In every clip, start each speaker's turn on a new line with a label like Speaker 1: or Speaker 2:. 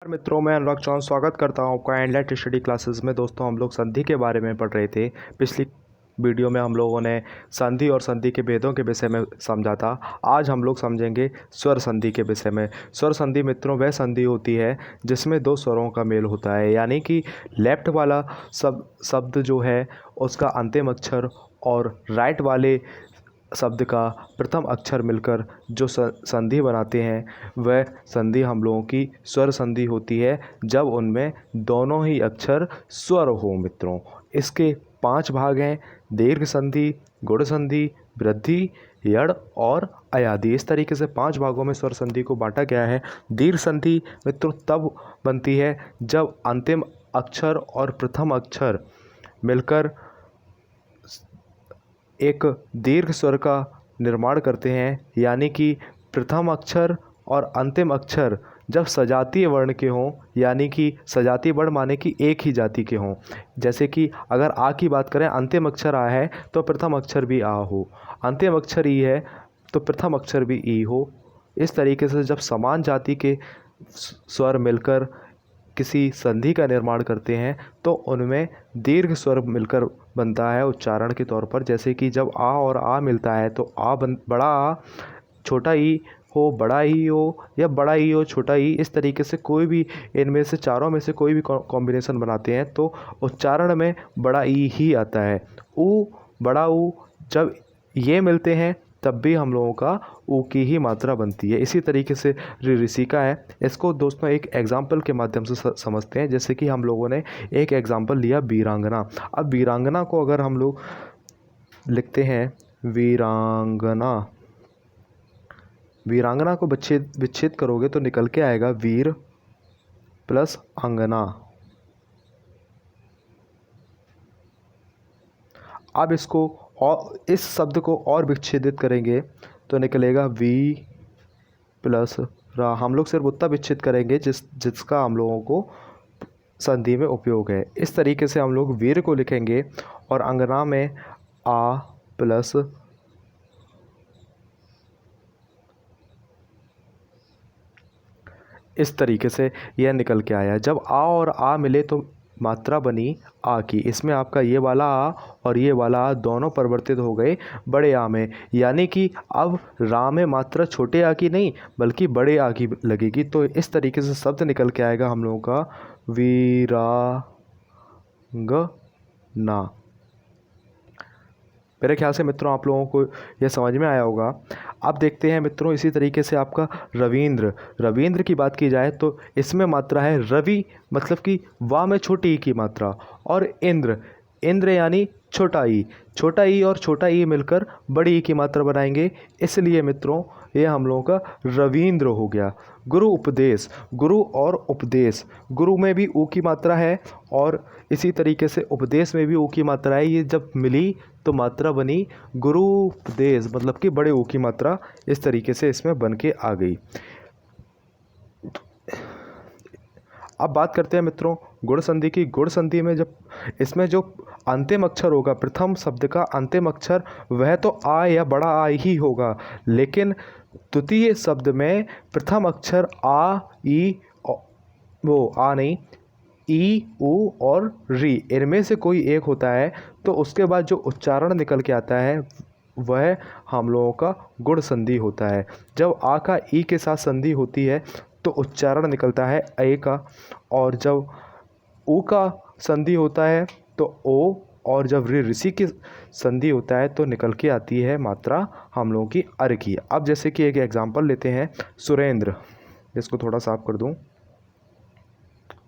Speaker 1: मित्रों, मैं अनुराग चौहान स्वागत करता हूं आपका एंडलेट स्टडी क्लासेस में। दोस्तों, हम लोग संधि के बारे में पढ़ रहे थे। पिछली वीडियो में हम लोगों ने संधि और संधि के भेदों के विषय में समझा था। आज हम लोग समझेंगे स्वर संधि के विषय में। स्वर संधि मित्रों वह संधि होती है जिसमें दो स्वरों का मेल होता है, यानी कि लेफ्ट वाला शब्द जो है उसका अंतिम अक्षर और राइट वाले शब्द का प्रथम अक्षर मिलकर जो संधि बनाते हैं वह संधि हम लोगों की स्वर संधि होती है, जब उनमें दोनों ही अक्षर स्वर हो। मित्रों, इसके 5 भाग हैं: दीर्घ संधि, गुण संधि, वृद्धि, यड़ और अयादि। इस तरीके से 5 भागों में स्वर संधि को बांटा गया है। दीर्घ संधि मित्रों तब बनती है जब अंतिम अक्षर और प्रथम अक्षर मिलकर एक दीर्घ स्वर का निर्माण करते हैं, यानी कि प्रथम अक्षर और अंतिम अक्षर जब सजातीय वर्ण के हों, यानी कि सजातीय वर्ण माने कि एक ही जाति के हों। जैसे कि अगर आ की बात करें, अंतिम अक्षर आ है तो प्रथम अक्षर भी आ हो, अंतिम अक्षर ई है तो प्रथम अक्षर भी ई हो। इस तरीके से जब समान जाति के स्वर मिलकर किसी संधि का निर्माण करते हैं तो उनमें दीर्घ स्वर मिलकर बनता है उच्चारण के तौर पर। जैसे कि जब आ और आ मिलता है तो बड़ा आ, छोटा ई हो, बड़ा ई हो, या बड़ा ई हो, छोटा ई। इस तरीके से कोई भी इनमें से चारों में से कोई भी कॉम्बिनेशन बनाते हैं तो उच्चारण में बड़ा ई ही आता है। ऊ, बड़ा ऊ, जब ये मिलते हैं तब भी हम लोगों का ऊ की ही मात्रा बनती है। इसी तरीके से ऋषिका है, इसको दोस्तों एक एग्जाम्पल के माध्यम से समझते हैं। जैसे कि हम लोगों ने एक एग्जाम्पल लिया वीरांगना। अब वीरांगना को अगर हम लोग लिखते हैं वीरांगना, वीरांगना को विच्छेद करोगे तो निकल के आएगा वीर प्लस अंगना। अब इसको और इस शब्द को और विच्छेदित करेंगे तो निकलेगा वी प्लस रा। हम लोग सिर्फ उतना विच्छेद करेंगे जिसका हम लोगों को संधि में उपयोग है। इस तरीके से हम लोग वीर को लिखेंगे और अंगना में आ प्लस इस तरीके से यह निकल के आया। जब आ और आ मिले तो मात्रा बनी आ की। इसमें आपका ये वाला आ और ये वाला आ दोनों परिवर्तित हो गए बड़े आ में, यानी कि अब रा में मात्रा छोटे आ की नहीं बल्कि बड़े आ की लगेगी। तो इस तरीके से शब्द निकल के आएगा हम लोगों का वीरांगना। मेरे ख्याल से मित्रों आप लोगों को यह समझ में आया होगा। अब देखते हैं मित्रों इसी तरीके से आपका रविंद्र। रविंद्र की बात की जाए तो इसमें मात्रा है रवि, मतलब कि वाह में छोटी ई की मात्रा, और इंद्र, इंद्र यानी छोटा ई। छोटा ई और छोटा ई मिलकर बड़ी ई की मात्रा बनाएंगे, इसलिए मित्रों ये हम लोगों का रविंद्र हो गया। गुरु उपदेश, गुरु और उपदेश, गुरु में भी ऊ की मात्रा है और इसी तरीके से उपदेश में भी ऊ की मात्रा है। ये जब मिली तो मात्रा बनी गुरु उपदेश, मतलब कि बड़े ऊ की मात्रा इस तरीके से इसमें बन के आ गई। अब बात करते हैं मित्रों गुण संधि की। गुण संधि में जब इसमें जो अंतिम अक्षर होगा, प्रथम शब्द का अंतिम अक्षर, वह तो आ या बड़ा आ ही होगा, लेकिन द्वितीय शब्द में प्रथम अक्षर आ, ई, वो आ नहीं, ई, ऊ और री, इनमें से कोई एक होता है तो उसके बाद जो उच्चारण निकल के आता है वह हम लोगों का गुण संधि होता है। जब आ का ई के साथ संधि होती है तो उच्चारण निकलता है ए का, और जब ऊ का संधि होता है तो ओ, और जब ऋषि की संधि होता है तो निकल के आती है मात्रा हम लोगों की अर की। अब जैसे कि एक एग्जांपल लेते हैं सुरेंद्र, इसको थोड़ा साफ कर दूं।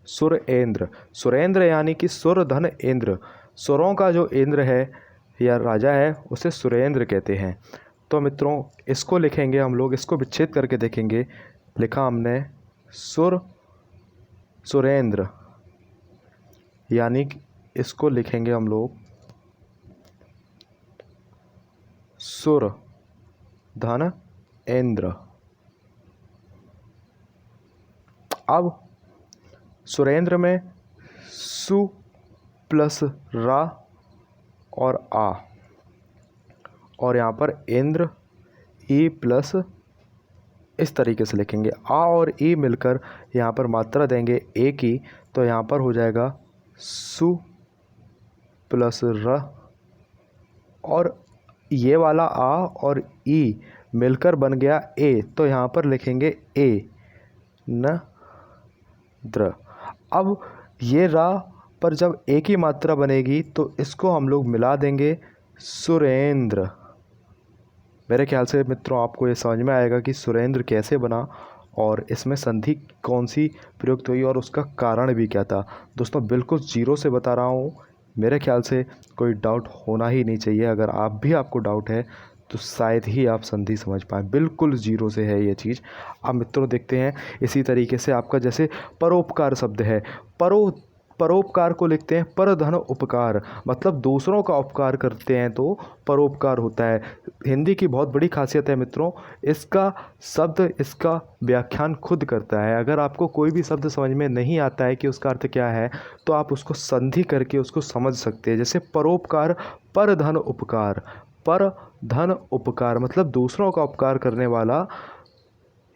Speaker 1: सुरेंद्र, सुरेंद्र यानी कि सुर धन इंद्र, सुरों का जो इंद्र है या राजा है उसे सुरेंद्र कहते हैं। तो मित्रों इसको लिखेंगे हम लोग, इसको विच्छेद करके देखेंगे। लिखा हमने सुरेंद्र, यानी कि इसको लिखेंगे हम लोग सुर धन इंद्र। अब सुरेंद्र में सु प्लस रा और आ, और यहाँ पर इंद्र ई प्लस इस तरीके से लिखेंगे। आ और ई मिलकर यहाँ पर मात्रा देंगे ए की, तो यहाँ पर हो जाएगा सु प्लस र, और ये वाला आ और ई मिलकर बन गया ए, तो यहाँ पर लिखेंगे ए न द्र। अब ये रा पर जब ए की मात्रा बनेगी तो इसको हम लोग मिला देंगे सुरेंद्र। मेरे ख्याल से मित्रों आपको ये समझ में आएगा कि सुरेंद्र कैसे बना और इसमें संधि कौन सी प्रयुक्त हुई और उसका कारण भी क्या था। दोस्तों बिल्कुल जीरो से बता रहा हूँ, मेरे ख्याल से कोई डाउट होना ही नहीं चाहिए। अगर आपको डाउट है तो शायद ही आप संधि समझ पाएँ, बिल्कुल जीरो से है ये चीज़। अब मित्रों देखते हैं इसी तरीके से आपका जैसे परोपकार शब्द है, परोपकार को लिखते हैं पर धन उपकार, मतलब दूसरों का उपकार करते हैं तो परोपकार होता है। हिंदी की बहुत बड़ी खासियत है मित्रों, इसका शब्द इसका व्याख्यान खुद करता है। अगर आपको कोई भी शब्द समझ में नहीं आता है कि उसका अर्थ क्या है, तो आप उसको संधि करके उसको समझ सकते हैं। जैसे परोपकार, पर धन उपकार, पर धन उपकार मतलब दूसरों का उपकार करने वाला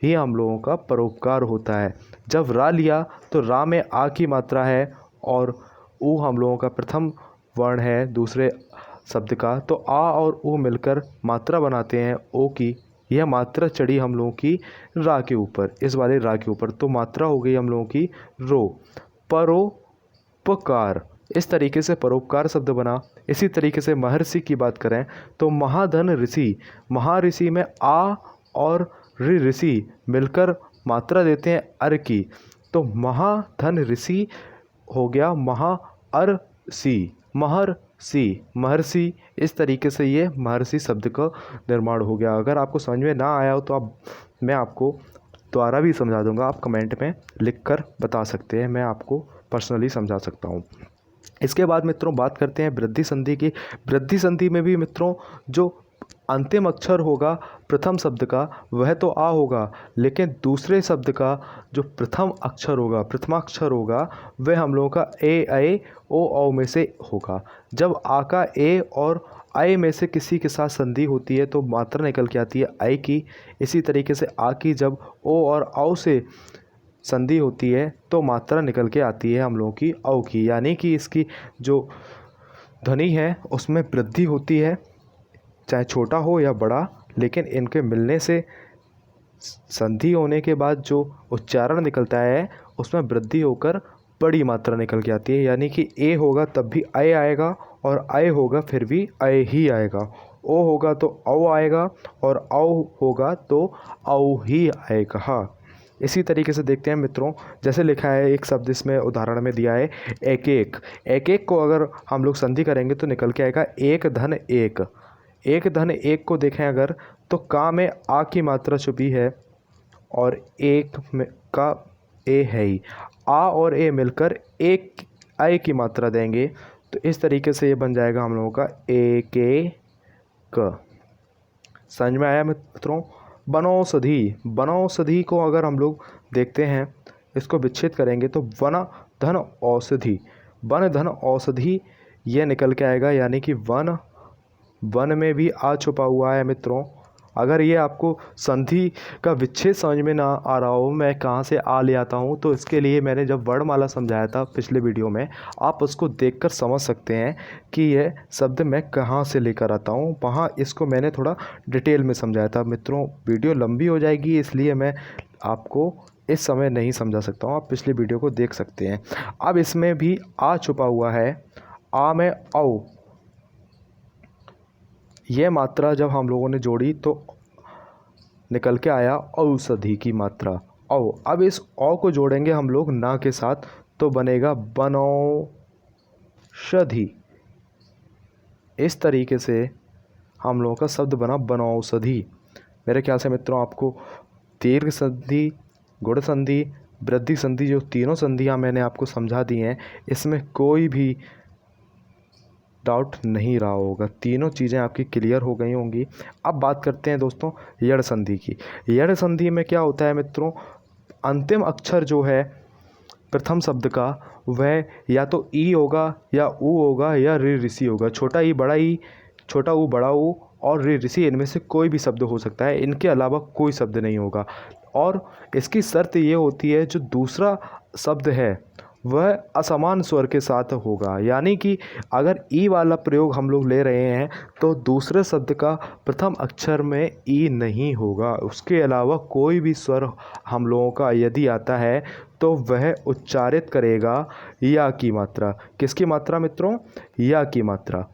Speaker 1: ही हम लोगों का परोपकार होता है। जब रा लिया तो रा में आ की मात्रा है और ऊ हम लोगों का प्रथम वर्ण है दूसरे शब्द का, तो आ और ऊ मिलकर मात्रा बनाते हैं ओ की। यह मात्रा चढ़ी हम लोगों की रा के ऊपर, इस वाले रा के ऊपर, तो मात्रा हो गई हम लोगों की रो। परोपकार, इस तरीके से परोपकार शब्द बना। इसी तरीके से महर्षि की बात करें तो महाधन ऋषि, महाऋषि में आ और ऋषि मिलकर मात्रा देते हैं अर की, तो महाधन ऋषि हो गया महाअर्षि, महर्षि। इस तरीके से ये महर्षि शब्द का निर्माण हो गया। अगर आपको समझ में ना आया हो तो मैं आपको दोबारा भी समझा दूंगा, आप कमेंट में लिखकर बता सकते हैं, मैं आपको पर्सनली समझा सकता हूँ। इसके बाद मित्रों बात करते हैं वृद्धि संधि की। वृद्धि संधि में भी मित्रों जो अंतिम अक्षर होगा प्रथम शब्द का वह तो आ होगा, लेकिन दूसरे शब्द का जो प्रथमाक्षर होगा वह हम लोगों का ए ऐ ओ औ में से होगा। जब आ का ए और आई में से किसी के साथ संधि होती है तो मात्रा निकल के आती है आई की। इसी तरीके से आ की जब ओ और औ से संधि होती है तो मात्रा निकल के आती है हम लोगों की औ की, यानी कि इसकी जो ध्वनि है उसमें वृद्धि होती है, चाहे छोटा हो या बड़ा, लेकिन इनके मिलने से संधि होने के बाद जो उच्चारण निकलता है उसमें वृद्धि होकर बड़ी मात्रा निकल के आती है। यानी कि ए होगा तब भी अय आएगा और अय होगा फिर भी अय ही आएगा, ओ होगा तो औ आएगा और औ होगा तो औ ही आएगा। हाँ, इसी तरीके से देखते हैं मित्रों, जैसे लिखा है एक शब्द इसमें उदाहरण में दिया है एक एक को अगर हम लोग संधि करेंगे तो निकल के आएगा एक धन एक। एक धन एक को देखें अगर तो का में आ की मात्रा छुपी है और एक में का ए है ही, आ और ए मिलकर एक आई की मात्रा देंगे तो इस तरीके से ये बन जाएगा हम लोगों का एक क। समझ में आया मित्रों। बनौषधि को अगर हम लोग देखते हैं, इसको विच्छेद करेंगे तो वन धन औषधि ये निकल के आएगा, यानी कि वन में भी आ छुपा हुआ है मित्रों। अगर ये आपको संधि का विच्छेद समझ में ना आ रहा हो मैं कहाँ से आ ले आता हूँ, तो इसके लिए मैंने जब वर्णमाला समझाया था पिछले वीडियो में, आप उसको देखकर समझ सकते हैं कि यह शब्द मैं कहाँ से लेकर आता हूँ। वहाँ इसको मैंने थोड़ा डिटेल में समझाया था मित्रों। वीडियो लंबी हो जाएगी इसलिए मैं आपको इस समय नहीं समझा सकता हूँ, आप पिछले वीडियो को देख सकते हैं। अब इसमें भी आ छुपा हुआ है, आ में औ, ये मात्रा जब हम लोगों ने जोड़ी तो निकल के आया औषधि की मात्रा औ। अब इस औ को जोड़ेंगे हम लोग ना के साथ तो बनेगा बनौषधि। इस तरीके से हम लोगों का शब्द बना बनौषधि। मेरे ख्याल से मित्रों आपको दीर्घ संधि, गुण संधि, वृद्धि संधि जो तीनों संधियां मैंने आपको समझा दी हैं, इसमें कोई भी डाउट नहीं रहा होगा, तीनों चीज़ें आपकी क्लियर हो गई होंगी। अब बात करते हैं दोस्तों यड़ संधि की। यड़ संधि में क्या होता है मित्रों, अंतिम अक्षर जो है प्रथम शब्द का वह या तो ई होगा या ऊ होगा या ऋषि होगा। छोटा ई, छोटा ऊ, बड़ा ऊ और रे ऋषि, इनमें से कोई भी शब्द हो सकता है, इनके अलावा कोई शब्द नहीं होगा। और इसकी शर्त ये होती है जो दूसरा शब्द है वह असमान स्वर के साथ होगा, यानी कि अगर ई वाला प्रयोग हम लोग ले रहे हैं तो दूसरे शब्द का प्रथम अक्षर में ई नहीं होगा। उसके अलावा कोई भी स्वर हम लोगों का यदि आता है तो वह उच्चारित करेगा या की मात्रा। किसकी मात्रा मित्रों? या की मात्रा।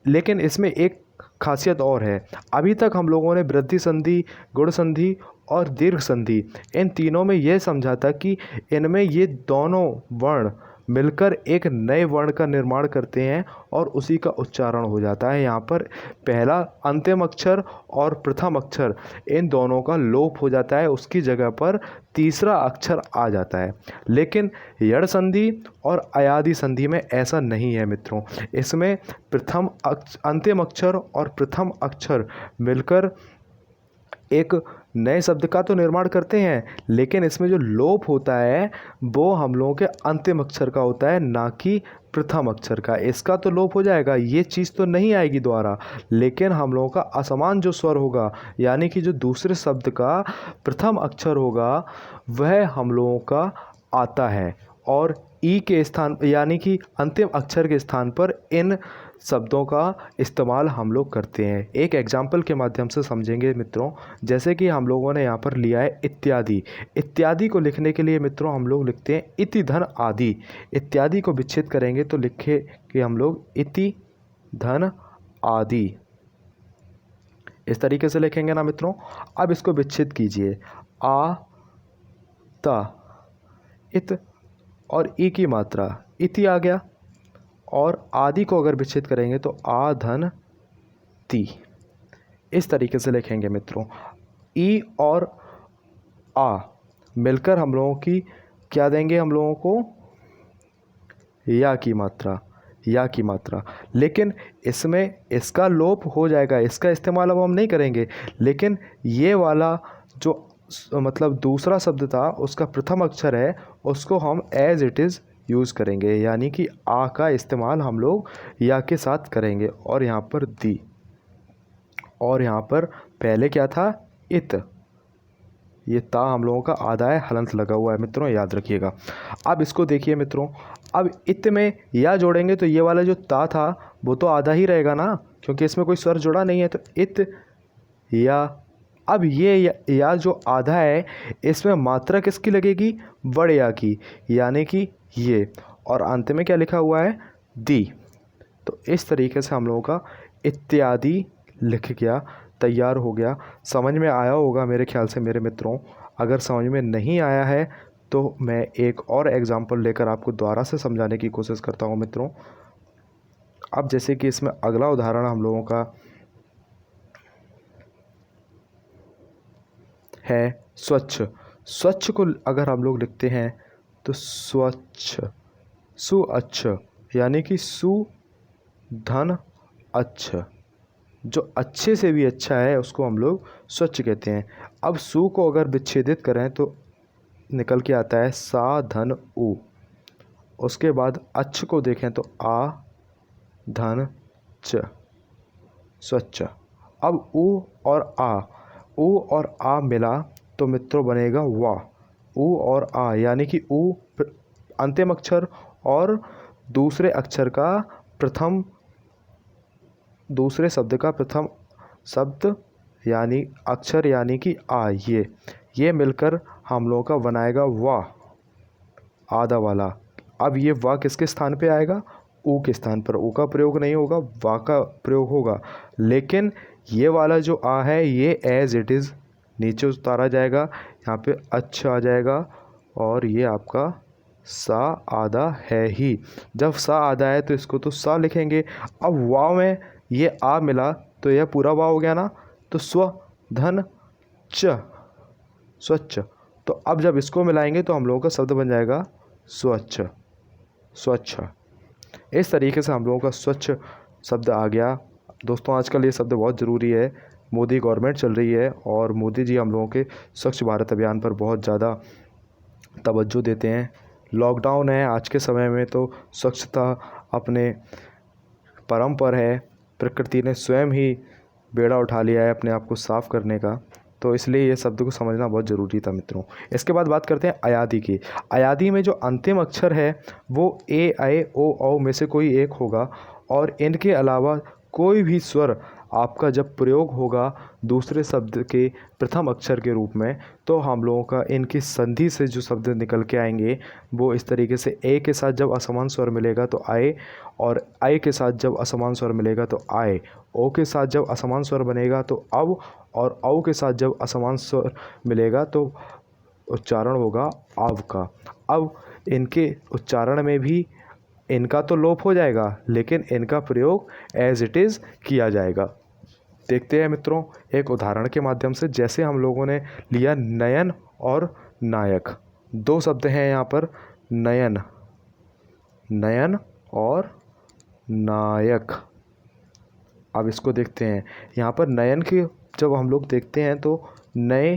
Speaker 1: लेकिन इसमें एक खासियत और है। अभी तक हम लोगों ने वृद्धि संधि, गुण संधि और दीर्घ संधि, इन तीनों में यह समझा था कि इनमें ये दोनों वर्ण मिलकर एक नए वर्ण का निर्माण करते हैं और उसी का उच्चारण हो जाता है। यहाँ पर पहला अंतिम अक्षर और प्रथम अक्षर, इन दोनों का लोप हो जाता है, उसकी जगह पर तीसरा अक्षर आ जाता है। लेकिन यड़ संधि और अयादि संधि में ऐसा नहीं है मित्रों। इसमें अंतिम अक्षर और प्रथम अक्षर मिलकर एक नए शब्द का तो निर्माण करते हैं, लेकिन इसमें जो लोप होता है वो हम लोगों के अंतिम अक्षर का होता है, ना कि प्रथम अक्षर का। इसका तो लोप हो जाएगा, ये चीज़ तो नहीं आएगी दोबारा, लेकिन हम लोगों का असमान जो स्वर होगा, यानी कि जो दूसरे शब्द का प्रथम अक्षर होगा वह हम लोगों का आता है और ई के स्थान, यानी कि अंतिम अक्षर के स्थान पर इन शब्दों का इस्तेमाल हम लोग करते हैं। एक एग्जाम्पल के माध्यम से समझेंगे मित्रों। जैसे कि हम लोगों ने यहाँ पर लिया है इत्यादि। इत्यादि को लिखने के लिए मित्रों हम लोग लिखते हैं इति धन आदि। इत्यादि को विच्छेद करेंगे तो लिखे कि हम लोग इति धन आदि, इस तरीके से लिखेंगे ना मित्रों। अब इसको विच्छेद कीजिए, आ ता इत और ई की मात्रा इति आ गया, और आदि को अगर विच्छेद करेंगे तो आ धन ती, इस तरीके से लिखेंगे मित्रों। ई और आ मिलकर हम लोगों की क्या देंगे, हम लोगों को या की मात्रा, या की मात्रा। लेकिन इसमें इसका लोप हो जाएगा, इसका इस्तेमाल अब हम नहीं करेंगे, लेकिन ये वाला जो मतलब दूसरा शब्द था उसका प्रथम अक्षर है उसको हम एज इट इज़ यूज़ करेंगे, यानी कि आ का इस्तेमाल हम लोग या के साथ करेंगे। और यहाँ पर दी, और यहाँ पर पहले क्या था, इत, ये ता हम लोगों का आधा है, हलंत लगा हुआ है मित्रों, याद रखिएगा। अब इसको देखिए मित्रों, अब इत में या जोड़ेंगे तो ये वाला जो ता था वो तो आधा ही रहेगा ना, क्योंकि इसमें कोई स्वर जुड़ा नहीं है। तो इत या, अब ये या जो आधा है इसमें मात्रा किसकी लगेगी, बड़े या की, यानी कि ये, और अंत में क्या लिखा हुआ है, दी। तो इस तरीके से हम लोगों का इत्यादि लिख गया, तैयार हो गया। समझ में आया होगा मेरे ख्याल से मेरे मित्रों। अगर समझ में नहीं आया है तो मैं एक और एग्जाम्पल लेकर आपको दोबारा से समझाने की कोशिश करता हूँ मित्रों। अब जैसे कि इसमें अगला उदाहरण हम लोगों का है स्वच्छ। स्वच्छ को अगर हम लोग लिखते हैं तो स्वच्छ, सु अच्छ, यानी कि सु धन अच्छ, जो अच्छे से भी अच्छा है उसको हम लोग स्वच्छ कहते हैं। अब सु को अगर विच्छेदित करें तो निकल के आता है सा धन उ। उसके बाद अच्छ को देखें तो आ धन च, स्वच्छ। अब उ और आ, उ और आ मिला तो मित्रों बनेगा वा। उ और आ, यानी कि उ अंतिम अक्षर और दूसरे अक्षर का प्रथम, दूसरे शब्द का प्रथम शब्द यानी अक्षर, यानी कि आ, ये मिलकर हम लोगों का बनाएगा वा, आधा वाला। अब ये वा किसके स्थान पे आएगा, ऊ के स्थान पर। ऊ का प्रयोग नहीं होगा, वा का प्रयोग होगा। लेकिन ये वाला जो आ है ये एज इट इज़ नीचे उतारा जाएगा, यहाँ पे अच्छा आ जाएगा, और ये आपका सा आधा है ही। जब सा आधा है तो इसको तो सा लिखेंगे। अब वाव में ये आ मिला तो यह पूरा वाव हो गया ना, तो स्व धन च, स्वच्छ। तो अब जब इसको मिलाएंगे तो हम लोगों का शब्द बन जाएगा स्वच्छ, स्वच्छ। इस तरीके से हम लोगों का स्वच्छ शब्द आ गया। दोस्तों आजकल ये शब्द बहुत ज़रूरी है। मोदी गवर्नमेंट चल रही है और मोदी जी हम लोगों के स्वच्छ भारत अभियान पर बहुत ज़्यादा तवज्जो देते हैं। लॉकडाउन है आज के समय में तो स्वच्छता अपने परम पर है। प्रकृति ने स्वयं ही बेड़ा उठा लिया है अपने आप को साफ करने का, तो इसलिए ये शब्द को समझना बहुत ज़रूरी था मित्रों। इसके बाद बात करते हैं अयादी की। अयादी में जो अंतिम अक्षर है वो ए, ऐ, ओ, औ में से कोई एक होगा और इनके अलावा कोई भी स्वर आपका जब प्रयोग होगा दूसरे शब्द के प्रथम अक्षर के रूप में, तो हम लोगों का इनकी संधि से जो शब्द निकल के आएंगे वो इस तरीके से, ए के साथ जब असमान स्वर मिलेगा तो आए, और आई के साथ जब असमान स्वर मिलेगा तो आए, ओ के साथ जब असमान स्वर बनेगा तो अब, और औ के साथ जब असमान स्वर मिलेगा तो उच्चारण होगा आव का। अब इनके उच्चारण में भी इनका तो लोप हो जाएगा, लेकिन इनका प्रयोग एज इट इज़ किया जाएगा। देखते हैं मित्रों एक उदाहरण के माध्यम से। जैसे हम लोगों ने लिया नयन और नायक, दो शब्द हैं यहाँ पर, नयन, नयन और नायक। अब इसको देखते हैं, यहाँ पर नयन के जब हम लोग देखते हैं तो नए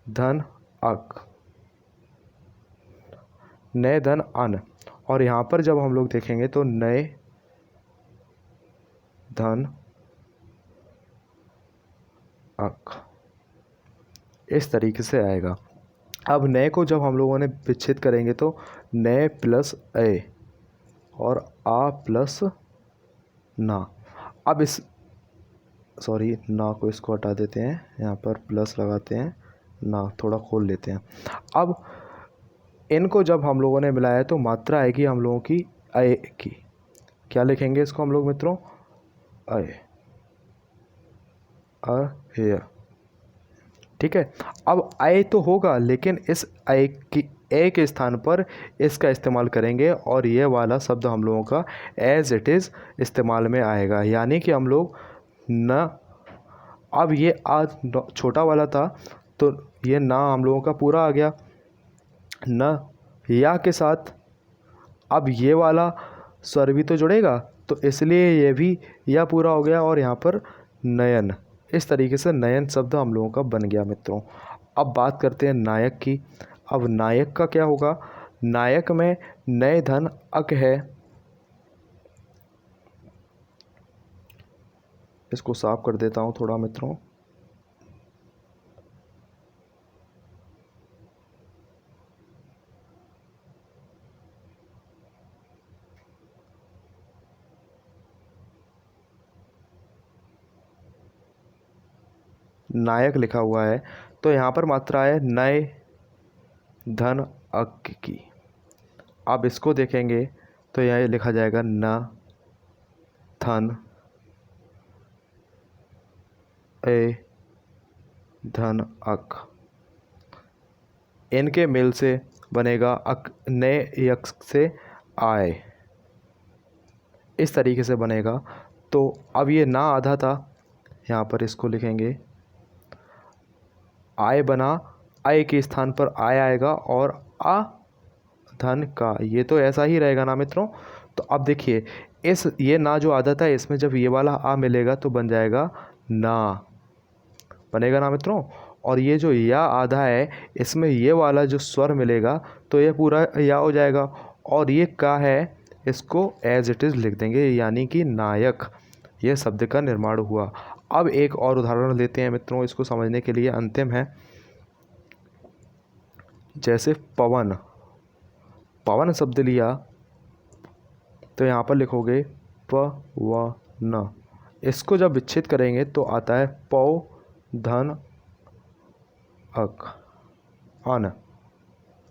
Speaker 1: धन अक, नए धन अन, और यहाँ पर जब हम लोग देखेंगे तो नए धन अक, इस तरीके से आएगा। अब नए को जब हम लोगों ने विच्छेद करेंगे तो नए प्लस ए और आ प्लस ना। अब इस ना को इसको हटा देते हैं, यहाँ पर प्लस लगाते हैं, ना थोड़ा खोल लेते हैं। अब इनको जब हम लोगों ने मिलाया तो मात्रा आएगी हम लोगों की अय की। क्या लिखेंगे इसको हम लोग मित्रों? अय, अय, ठीक है। अब अय तो होगा, लेकिन इस अय की ए के स्थान पर इसका इस्तेमाल करेंगे और ये वाला शब्द हम लोगों का एज इट इज़ इस्तेमाल में आएगा। यानी कि हम लोग न, अब ये आज छोटा वाला था तो ये ना हम लोगों का पूरा आ गया न, या के साथ अब ये वाला स्वर भी तो जुड़ेगा, तो इसलिए ये भी या पूरा हो गया और यहाँ पर नयन। इस तरीके से नयन शब्द हम लोगों का बन गया मित्रों। अब बात करते हैं नायक की। अब नायक का क्या होगा? नायक में नए धन अक है, इसको साफ कर देता हूँ थोड़ा मित्रों। नायक लिखा हुआ है तो यहाँ पर मात्रा है नए धन अक की। अब इसको देखेंगे तो यहाँ लिखा जाएगा न धन ए धन अक। इनके मेल से बनेगा अक, नए यक से आए, इस तरीके से बनेगा। तो अब ये ना आधा था, यहाँ पर इसको लिखेंगे आय बना, आय के स्थान पर आय आएगा और आ धन का, ये तो ऐसा ही रहेगा ना मित्रों। तो अब देखिए इस ये ना जो आदत है इसमें जब ये वाला आ मिलेगा तो बन जाएगा ना, बनेगा ना मित्रों। और ये जो या आधा है इसमें ये वाला जो स्वर मिलेगा तो ये पूरा या हो जाएगा, और ये का है इसको एज इट इज़ लिख देंगे, यानी कि नायक, ये शब्द का निर्माण हुआ। अब एक और उदाहरण लेते हैं मित्रों, इसको समझने के लिए अंतिम है। जैसे पवन, पवन शब्द लिया तो यहाँ पर लिखोगे प व न, इसको जब विच्छेद करेंगे तो आता है पौ धन अक अन,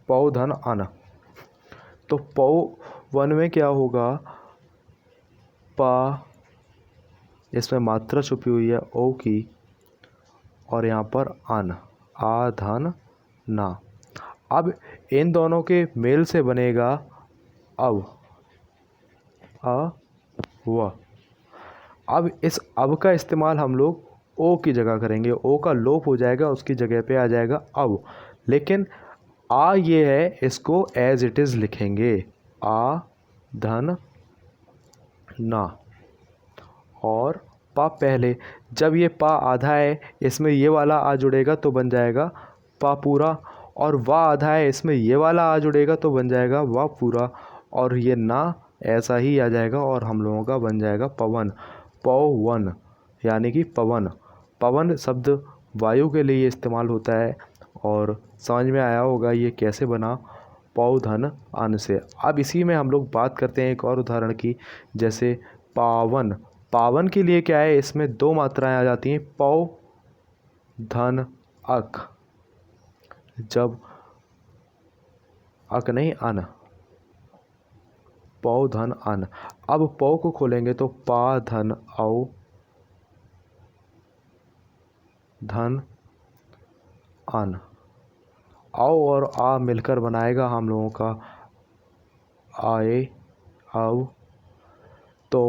Speaker 1: पौ धन अन। तो पौ वन में क्या होगा? पा, इसमें मात्रा छुपी हुई है ओ की, और यहाँ पर अन, आ धन ना। अब इन दोनों के मेल से बनेगा अब, अ व। अब इस अब का इस्तेमाल हम लोग ओ की जगह करेंगे, ओ का लोप हो जाएगा, उसकी जगह पे आ जाएगा अब। लेकिन आ ये है, इसको एज इट इज़ लिखेंगे आ धन ना, और पा पहले, जब ये पा आधा है इसमें ये वाला आ जुड़ेगा तो बन जाएगा पा पूरा, और वा आधा है इसमें ये वाला आ जुड़ेगा तो बन जाएगा वा पूरा, और ये ना ऐसा ही आ जाएगा और हम लोगों का बन जाएगा पवन, पवन। यानी कि पवन। पवन शब्द वायु के लिए इस्तेमाल होता है और समझ में आया होगा ये कैसे बना, पौ धन अन से। अब इसी में हम लोग बात करते हैं एक और उदाहरण की, जैसे पावन। पावन के लिए क्या है, इसमें दो मात्राएं आ जाती हैं, पौ धन अक। जब अक नहीं अन, पौ धन अन। अब पौ को खोलेंगे तो पा धन औ धन अन। औ और आ मिलकर बनाएगा हम लोगों का आए औ। तो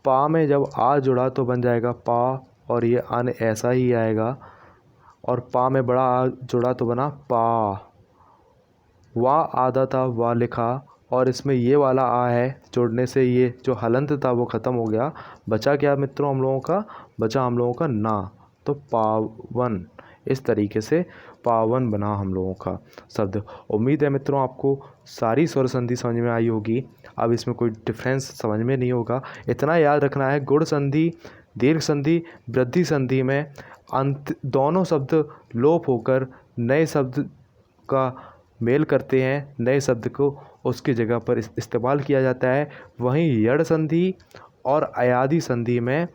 Speaker 1: पा में जब आ जुड़ा तो बन जाएगा पा, और ये अन ऐसा ही आएगा, और पा में बड़ा आ जुड़ा तो बना पा। वाह आधा था वाह लिखा, और इसमें ये वाला आ है, जोड़ने से ये जो हलंत था वो ख़त्म हो गया। बचा क्या मित्रों हम लोगों का, बचा हम लोगों का ना, तो पावन। इस तरीके से पावन बना हम लोगों का शब्द। उम्मीद है मित्रों आपको सारी स्वर संधि समझ में आई होगी। अब इसमें कोई डिफरेंस समझ में नहीं होगा। इतना याद रखना है, गुण संधि, दीर्घ संधि, वृद्धि संधि में अंत दोनों शब्द लोप होकर नए शब्द का मेल करते हैं, नए शब्द को उसकी जगह पर इस्तेमाल किया जाता है। वहीं यड़ संधि और अयादि संधि में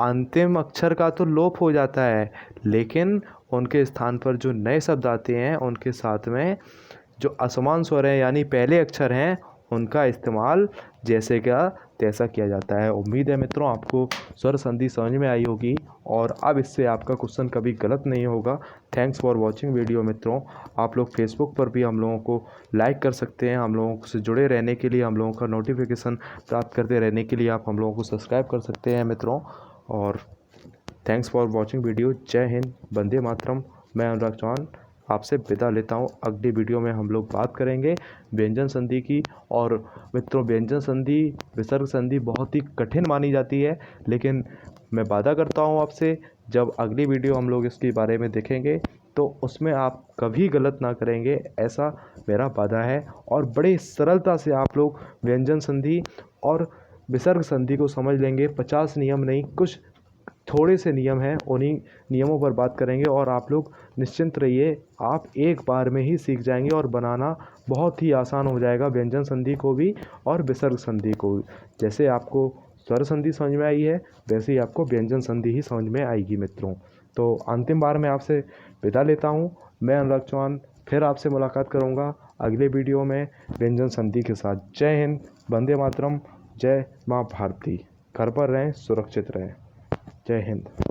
Speaker 1: अंतिम अक्षर का तो लोप हो जाता है, लेकिन उनके स्थान पर जो नए शब्द आते हैं उनके साथ में जो असमान स्वर हैं यानी पहले अक्षर हैं उनका इस्तेमाल जैसे क्या तैसा किया जाता है। उम्मीद है मित्रों आपको स्वर संधि समझ में आई होगी और अब इससे आपका क्वेश्चन कभी गलत नहीं होगा। थैंक्स फॉर वॉचिंग वीडियो मित्रों। आप लोग फेसबुक पर भी हम लोगों को लाइक कर सकते हैं। हम लोगों से जुड़े रहने के लिए, हम लोगों का नोटिफिकेशन प्राप्त करते रहने के लिए आप हम लोगों को सब्सक्राइब कर सकते हैं मित्रों। और थैंक्स फॉर वॉचिंग वीडियो। जय हिंद, वंदे मातरम। मैं अनुराग चौहान आपसे विदा लेता हूँ। अगली वीडियो में हम लोग बात करेंगे व्यंजन संधि की। और मित्रों व्यंजन संधि, विसर्ग संधि बहुत ही कठिन मानी जाती है, लेकिन मैं वादा करता हूँ आपसे जब अगली वीडियो हम लोग इसके बारे में देखेंगे तो उसमें आप कभी गलत ना करेंगे, ऐसा मेरा वादा है। और बड़े सरलता से आप लोग व्यंजन संधि और विसर्ग संधि को समझ लेंगे। 50 नियम नहीं, कुछ थोड़े से नियम हैं, उन्हीं नियमों पर बात करेंगे और आप लोग निश्चिंत रहिए, आप एक बार में ही सीख जाएंगे और बनाना बहुत ही आसान हो जाएगा व्यंजन संधि को भी और विसर्ग संधि को भी। जैसे आपको स्वर संधि समझ में आई है वैसे ही आपको व्यंजन संधि ही समझ में आएगी मित्रों। तो अंतिम बार मैं आपसे विदा लेता हूँ। मैं अनुराग चौहान फिर आपसे मुलाकात करूँगा अगले वीडियो में व्यंजन संधि के साथ। जय हिंद, वंदे मातरम, जय माँ भारती। घर पर रहें, सुरक्षित रहें। जय हिंद।